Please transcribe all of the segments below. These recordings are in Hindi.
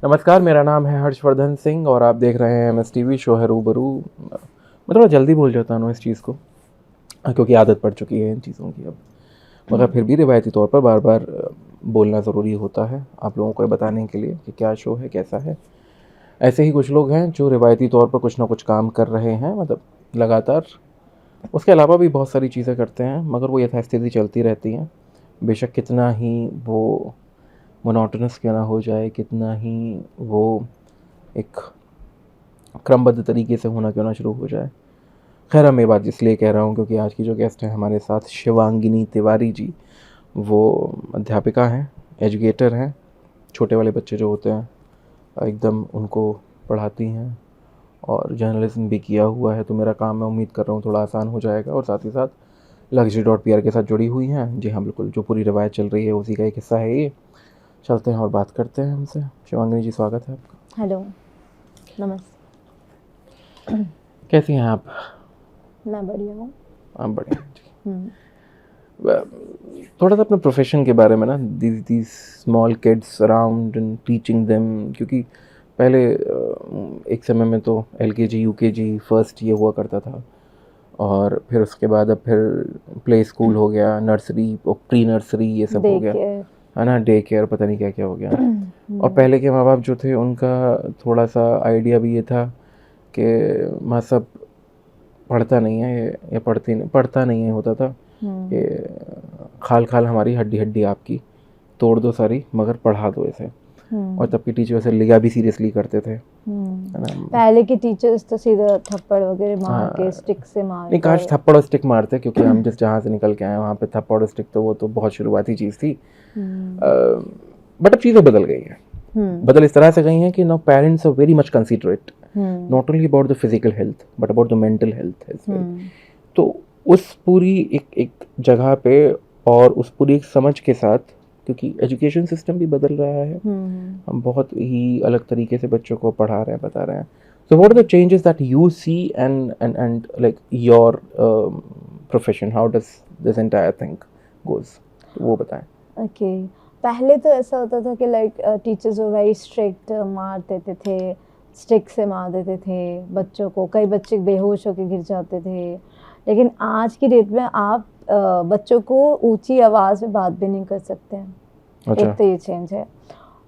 नमस्कार, मेरा नाम है हर्षवर्धन सिंह और आप देख रहे हैं MSTV शो है रूबरू। मैं थोड़ा जल्दी भूल जाता हूँ इस चीज़ को क्योंकि आदत पड़ चुकी है इन चीज़ों की अब, मगर फिर भी रिवायती तौर पर बार बार बोलना ज़रूरी होता है आप लोगों को बताने के लिए कि क्या शो है, कैसा है। ऐसे ही कुछ लोग हैं जो रिवायती तौर पर कुछ ना कुछ काम कर रहे हैं, मतलब लगातार। उसके अलावा भी बहुत सारी चीज़ें करते हैं, मगर वो यथास्थिति चलती रहती हैं। बेशक कितना ही वो मोनोटोनस क्यों ना हो जाए, कितना ही वो एक क्रमबद्ध तरीके से होना क्यों ना शुरू हो जाए। खैर, मैं बात इसलिए कह रहा हूँ क्योंकि आज की जो गेस्ट हैं हमारे साथ, शिवांगिनी तिवारी जी, वो अध्यापिका हैं, एजुकेटर हैं। छोटे वाले बच्चे जो होते हैं एकदम उनको पढ़ाती हैं और जर्नलिज्म भी किया हुआ है, तो मेरा काम मैं उम्मीद कर रहा हूँ थोड़ा आसान हो जाएगा। और साथ ही साथ luxury.pr के साथ जुड़ी हुई हैं। जी हाँ, बिल्कुल, जो पूरी रवायत चल रही है उसी का एक हिस्सा है ये। चलते हैं और बात करते हैं हमसे। शिवांगिनी जी, स्वागत है आपका। हेलो, नमस्ते। कैसी हैं आप? मैं बढ़िया हूँ। आप बढ़िया जी। थोड़ा सा अपने प्रोफेशन के बारे में ना, these small kids around and teaching them, क्योंकि पहले एक समय में तो LKG UKG फर्स्ट ये हुआ करता था, और फिर उसके बाद अब फिर प्ले स्कूल हो गया, नर्सरी और प्री नर्सरी ये सब हो गया, है ना, डे केयर, पता नहीं क्या क्या हो गया। और पहले के माँ बाप जो थे उनका थोड़ा सा आइडिया भी ये था कि माँ सब पढ़ता नहीं है या पढ़ता नहीं है होता था कि खाल खाल हमारी हड्डी हड्डी आपकी, तोड़ दो सारी मगर पढ़ा दो इसे। और तब के टीचर से लिया भी सीरियसली करते थे, है ना। पहले के टीचर्स तो सीधा थप्पड़ वगैरह मार के स्टिक से मार नहीं, काश थप्पड़ और स्टिक मारते, क्योंकि हम जिस जहाँ से निकल के आए वहाँ पे थप्पड़ और स्टिक तो वो तो बहुत शुरुआती चीज़ थी। बट अब चीज़ें बदल गई हैं। बदल इस तरह से गई हैं कि now parents are very much considerate, not only about the physical health but about the mental health as well. तो उस पूरी एक जगह पे और उस पूरी एक समझ के साथ, क्योंकि एजुकेशन सिस्टम भी बदल रहा है, हम बहुत ही अलग तरीके से बच्चों को पढ़ा रहे हैं, बता रहे हैं। So what are the changes that you see and like your profession? How does this entire thing goes? तो वो बताएं। ओके, पहले तो ऐसा होता था कि लाइक टीचर्स वो वेरी स्ट्रिक्ट, मार देते थे, स्टिक से मार देते थे बच्चों को। कई बच्चे बेहोश होकर गिर जाते थे। लेकिन आज की डेट में आप बच्चों को ऊंची आवाज़ में बात भी नहीं कर सकते हैं। अच्छा। एक तो ये चेंज है।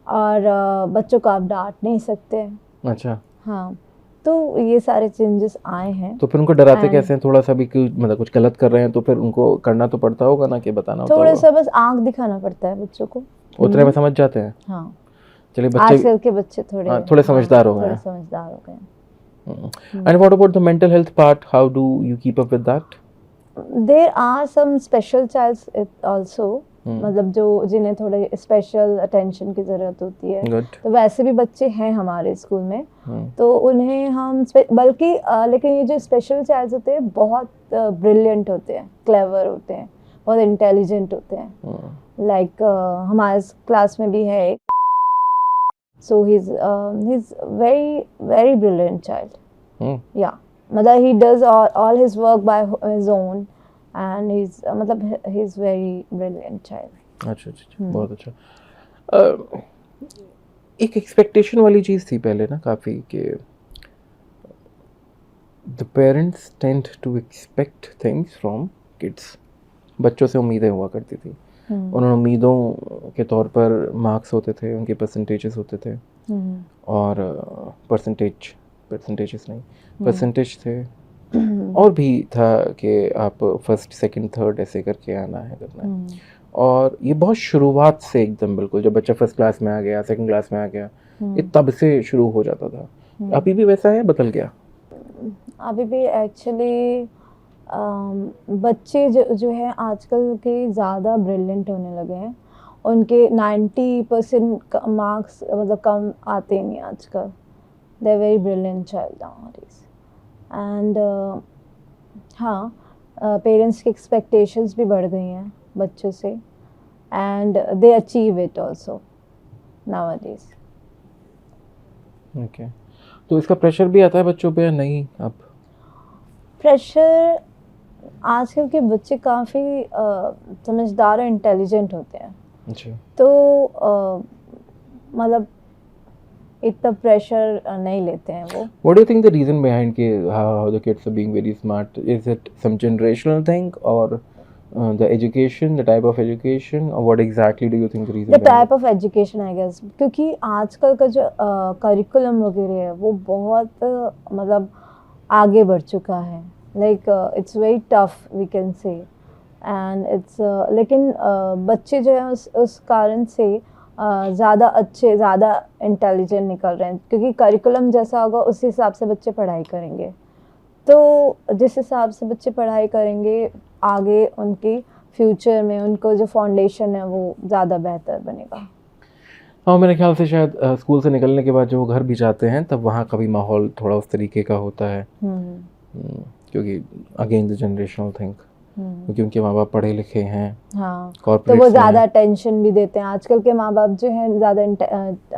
और बच्चों को आप डांट नहीं सकते। अच्छा। हाँ, तो ये सारे चेंजेस आए हैं। तो फिर उनको डराते कैसे हैं? थोड़ा सा भी मतलब कुछ गलत कर रहे हैं तो फिर उनको करना तो पड़ता होगा ना, कि बताना होता थोड़ा होगा। सा बस आंख दिखाना पड़ता है बच्चों को, उतने में समझ जाते हैं। हाँ, चलिए, बच्चे आजकल के बच्चे थोड़े समझदार हो गए थोड़े हैं। समझदार हो गए। And what about the mental health part? How do you keep up with that? There are some special childs also, मतलब जो जिन्हें थोड़े स्पेशल अटेंशन की ज़रूरत होती है। Good. तो वैसे भी बच्चे हैं हमारे स्कूल में। तो उन्हें हम बल्कि लेकिन ये जो स्पेशल चाइल्ड्स होते हैं बहुत ब्रिलियंट होते हैं, क्लेवर होते हैं, बहुत इंटेलिजेंट होते हैं। लाइक हमारे क्लास में भी है एक, so he is very very brilliant child. या मतलब he does all his work by his own and he's मतलब he is very brilliant child. अच्छा अच्छा, बहुत अच्छा। एक एक्सपेक्टेशन वाली चीज़ थी पहले ना काफ़ी, कि the parents tend to expect things from kids. बच्चों से उम्मीदें हुआ करती थी। उन उम्मीदों के तौर पर मार्क्स होते थे, उनके परसेंटेजेस होते थे, और परसेंटेजेस नहीं, परसेंटेज थे। और भी था कि आप फर्स्ट सेकंड थर्ड ऐसे करके आना है, करना है। और ये बहुत शुरुआत से एकदम बिल्कुल जब बच्चा फर्स्ट क्लास में आ गया, सेकंड क्लास में आ गया, ये तब से शुरू हो जाता था। अभी भी वैसा है, बदल गया? अभी भी एक्चुअली बच्चे जो है आजकल के ज़्यादा ब्रिलियंट होने लगे हैं। उनके 90% मार्क्स मतलब कम आते ही नहीं आजकल। They are very brilliant child nowadays. And हाँ, पेरेंट्स की एक्सपेक्टेशंस भी बढ़ गई हैं बच्चों से, and they achieve it also nowadays. Okay, तो इसका प्रेशर भी आता है बच्चों पे या नहीं? अब प्रेशर, आजकल के बच्चे काफ़ी समझदार और इंटेलिजेंट होते हैं। अच्छा। तो मतलब इतना प्रेशर नहीं लेते हैं वो। What do you think the reason behind how the kids are being very smart? Is it some generational thing or the education, the type of education, or what exactly do you think the reason the behind type of education I guess, क्योंकि आजकल का जो करिकुलम वगैरह है वो बहुत मतलब आगे बढ़ चुका है, like it's very tough we can say, and it's लेकिन बच्चे जो है उस कारण से ज़्यादा अच्छे, ज़्यादा इंटेलिजेंट निकल रहे हैं, क्योंकि करिकुलम जैसा होगा उस हिसाब से बच्चे पढ़ाई करेंगे। तो जिस हिसाब से बच्चे पढ़ाई करेंगे आगे उनकी फ्यूचर में उनको जो फाउंडेशन है वो ज़्यादा बेहतर बनेगा। हाँ, मेरे ख्याल से शायद स्कूल से निकलने के बाद जो वो घर भी जाते हैं तब वहाँ का भी माहौल थोड़ा उस तरीके का होता है। क्योंकि अगेन द जनरेशनल थिंग, क्योंकि उनके माँ बाप पढ़े लिखे हैं, हाँ, तो कॉर्पोरेट्स वो हैं। ज़्यादा अटेंशन भी देते हैं। आजकल के माँ बाप जो हैं ज़्यादा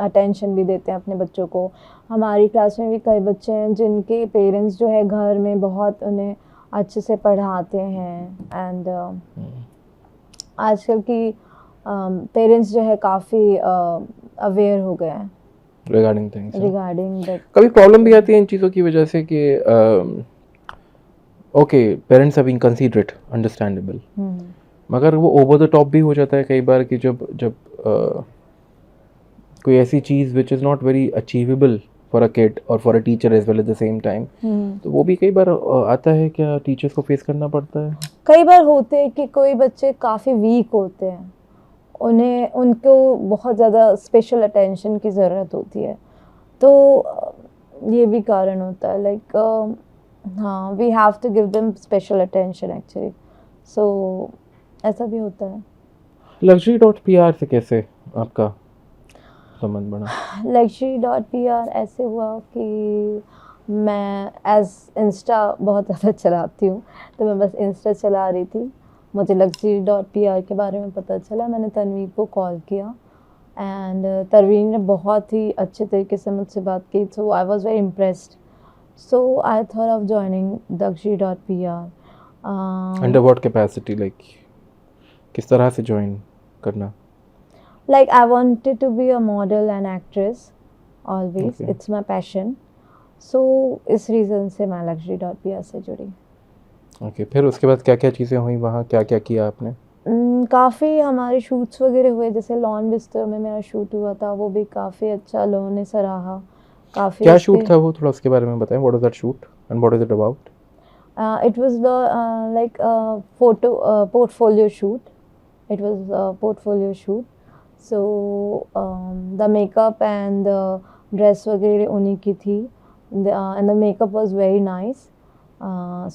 अटेंशन भी देते हैं अपने बच्चों को। हमारी क्लास में भी कई बच्चे हैं जिनके पेरेंट्स जो है घर में बहुत उन्हें अच्छे से पढ़ाते हैं, एंड आजकल की पेरेंट्स जो है काफ़ी अवेयर हो गए हैं रिगार्डिंग थिंग्स। Regarding that. कभी प्रॉब्लम भी आती है इन चीज़ों की वजह से कि okay parents are being considerate, understandable, मगर वो ओवर द टॉप भी हो जाता है कई बार कि जब जब कोई ऐसी चीज़ which is not very achievable for a kid और for a teacher as well at the same time, तो वो भी कई बार आता है, क्या टीचर्स को फेस करना पड़ता है? कई बार होते हैं कि कोई बच्चे काफ़ी वीक होते हैं, उन्हें उनको बहुत ज़्यादा स्पेशल अटेंशन की ज़रूरत होती है, तो ये भी कारण होता है, लाइक हाँ, we have to give them special attention actually, so ऐसा भी होता है। Luxury.pr से कैसे आपका संबंध बना? Luxury.pr ऐसे हुआ कि मैं एज इंस्टा बहुत ज़्यादा चलाती हूँ, तो मैं बस इंस्टा चला रही थी, मुझे Luxury.pr के बारे में पता चला, मैंने तनवीर को कॉल किया, एंड तनवीर ने बहुत ही अच्छे तरीके से मुझसे बात की, so I was very impressed, so I thought of joining Luxury.pr। Under what capacity, like किस तरह से ज्वाइन करना? Like I wanted to be a model and actress always. Okay. It's my passion. So इस रीज़न से मैं Luxury.pr से जुड़ी। ओके, फिर उसके बाद क्या क्या चीज़ें हुई वहाँ, क्या क्या किया आपने? काफ़ी हमारे शूट्स वगैरह हुए, जैसे लॉन बिस्तर में मेरा शूट हुआ था, वो भी काफ़ी अच्छा लोगों ने सराहा। काफ़ी क्या शूट था वो, थोड़ा उसके बारे में बताएं। What was that shoot and what is it about? It was the like portfolio shoot. It was a portfolio shoot. So the makeup and the dress वगैरह उन्हीं की थी, and the makeup was very nice.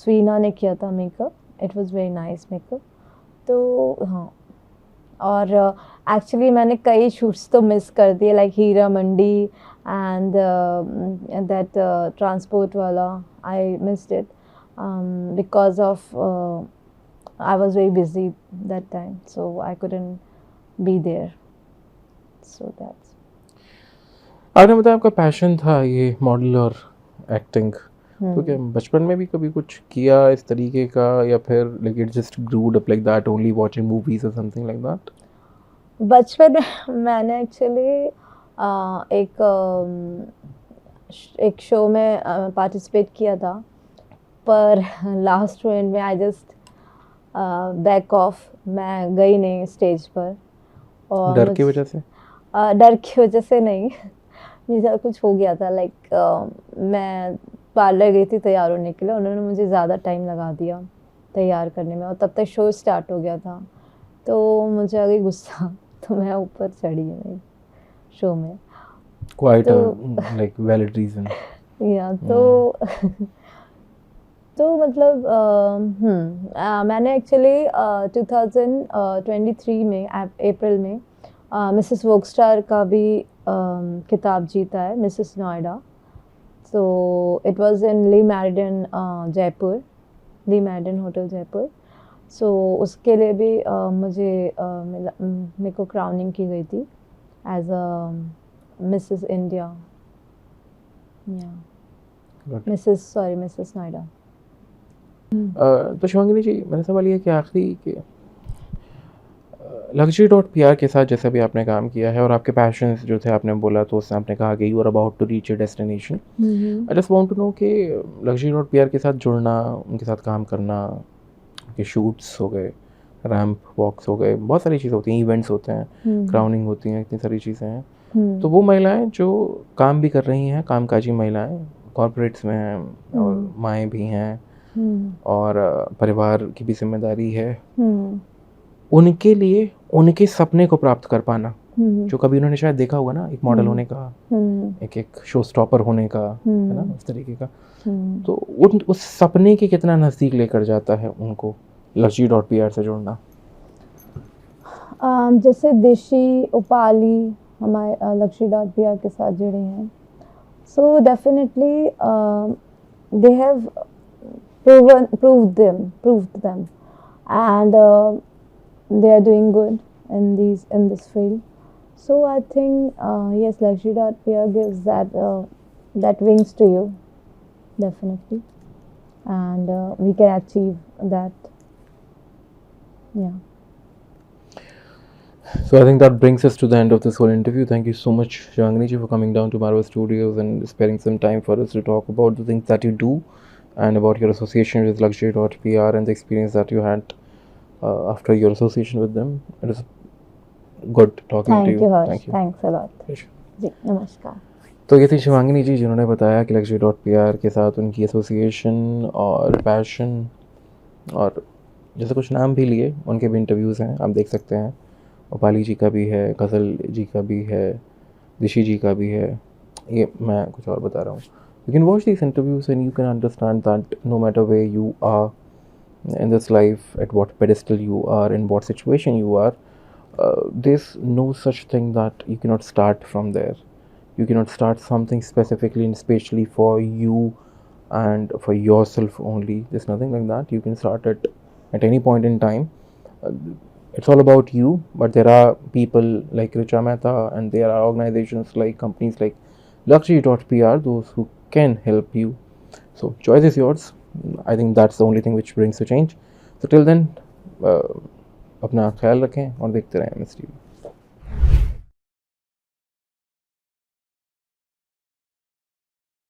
स्वीना ने किया था makeup, it was very nice makeup. तो हाँ, और एक्चुअली मैंने कई शूट्स तो मिस कर दिए, like Heera Mandi and that transport वाला, I missed it because of I was very busy that time, so I couldn't be there, so that's। आपने बताया आपका पैशन था ये मॉडल और एक्टिंग, तो क्या बचपन में भी कभी कुछ किया इस तरीके का, या फिर like it just grewed up like that only watching movies और समथिंग लाइक दैट? बचपन में मैंने एक्चुअली एक शो में पार्टिसिपेट किया था, पर लास्ट मोमेंट में आई जस्ट बैक ऑफ, मैं गई नहीं स्टेज पर। और डर की वजह से? डर की वजह से नहीं, मुझे कुछ हो गया था, लाइक मैं पार्लर गई थी तैयार होने के लिए, उन्होंने मुझे ज़्यादा टाइम लगा दिया तैयार करने में, और तब तक शो स्टार्ट हो गया था, तो मुझे आ गई गुस्सा, तो मैं ऊपर चढ़ी नहीं शो में। Quite like valid reason. या तो मतलब मैंने एक्चुअली 2023 में अप्रैल में मिसेस वोग स्टार का भी खिताब जीता है, Mrs Noida, so it was in Lee Meriden Jaipur, Le Meridien hotel Jaipur, so उसके लिए भी मुझे मेरे को क्राउनिंग की गई थी as a Mrs India, Mrs Noida. तो शिवांगिनी जी, मेरा सवाल ये है कि आखिरी कि Luxury.pr के साथ जैसा भी आपने काम किया है और आपके पैशंस जो थे आपने बोला तो उससे आपने कहा कि you are about to reach a destination. I just want to know कि Luxury.pr के साथ जुड़ना, उनके साथ काम करना, उनके शूट्स हो गए, रैम्प वॉक्स हो गए, बहुत सारी चीज़ें होती हैं, इवेंट्स होते हैं, क्राउनिंग होती हैं, इतनी सारी चीज़ें हैं. तो वो महिलाएं जो काम भी कर रही हैं, कामकाजी महिलाएं, कॉर्पोरेट्स में हैं और माएँ भी हैं और परिवार की भी जिम्मेदारी है, उनके लिए उनके सपने को प्राप्त कर पाना, जो कभी उन्होंने शायद देखा होगा ना, एक मॉडल होने का, एक शो स्टॉपर होने का, है ना, उस तरीके का, तो उस सपने के कितना नज़दीक लेकर जाता है उनको Luxury.pr से जुड़ना. जैसे दिशी उपाली हमारे Luxury.pr के साथ जुड़े हैं, so definitely they have proved them and they are doing good in this field. So I think yes, Luxury.pr gives that wings to you, definitely, and we can achieve that. Yeah. So I think that brings us to the end of this whole interview. Thank you so much, Shivangini ji, for coming down to Marvel Studios and sparing some time for us to talk about the things that you do and about your association with Luxury.pr and the experience that you had after your association with them. It is good talking to you. Thank you. Thanks a lot. जी नमस्कार. तो ये थी शिवांगिनी जी जिन्होंने बताया कि Luxury.pr के साथ उनकी एसोसिएशन और पैशन, और जैसे कुछ नाम भी लिए, उनके भी इंटरव्यूज़ हैं, आप देख सकते हैं. उपाली जी का भी है, गज़ल जी का भी है, दिशी जी का भी है. ये मैं कुछ और बता रहा हूँ. You can watch these interviews and you can understand that no matter where you are in this life, at what pedestal you are, in what situation you are, there's no such thing that you cannot start from there. You cannot start something specifically and especially for you and for yourself only. There's nothing like that. You can start it at any point in time. It's all about you, but there are people like Richa Mehta and there are organizations like companies like Luxury.pr, those who can help you. So choice is yours. I think that's the only thing which brings the change. So till then, अपना ख्याल रखें और देखते रहें MSTV.